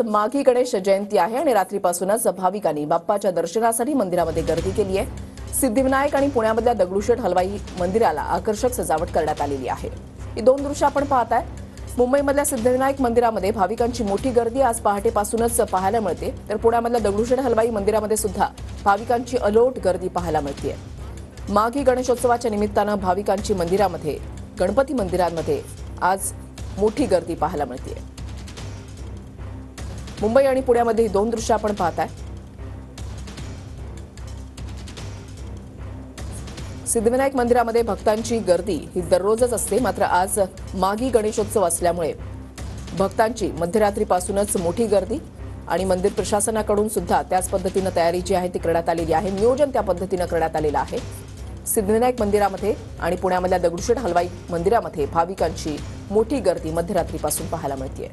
माघी गणेश जयंती आहे आणि रात्रीपासूनच भाविकांनी बाप्पाच्या दर्शनासाठी मंदिरामध्ये गर्दी केली आहे। सिद्धिविनायक आणि पुण्यामधल्या दगडूशेठ हलवाई मंदिराला आकर्षक सजावट करण्यात आलेली आहे। ही दोन दृश्य आपण पाहताय। मुंबईमधल्या सिद्धिविनायक मंदिरामध्ये भाविकांची मोठी गर्दी आज पहाटेपासूनच पाहायला मिळते, तर पुण्यामधल्या दगडूशेठ हलवाई मंदिरामध्ये सुद्धा भाविकांची अलोट गर्दी पाहायला मिळते। माघी गणेशोत्सवाच्या निमित्तानं भाविकांची मंदिरामध्ये, गणपती मंदिरांमध्ये आज मोठी गर्दी पाहायला मिळते। मुंबई आणि पुण्यामध्ये ही दोन दृश्य आपण पाहताय। सिद्धिविनायक मंदिरामध्ये भक्तांची गर्दी ही दररोजच असते, मात्र आज माघी गणेशोत्सव असल्यामुळे भक्तांची मध्यरात्रीपासूनच मोठी गर्दी आणि मंदिर प्रशासनाकडून सुद्धा त्याच पद्धतीने तयारी जी आहे ती करण्यात आलेली आहे। नियोजन त्या पद्धतीने करण्यात आलेलं आहे। सिद्धिविनायक मंदिरामध्ये आणि पुण्यामधल्या दगडूशेठ हलवाई मंदिरामध्ये भाविकांची मोठी गर्दी मध्यरात्रीपासून पाहायला मिळते।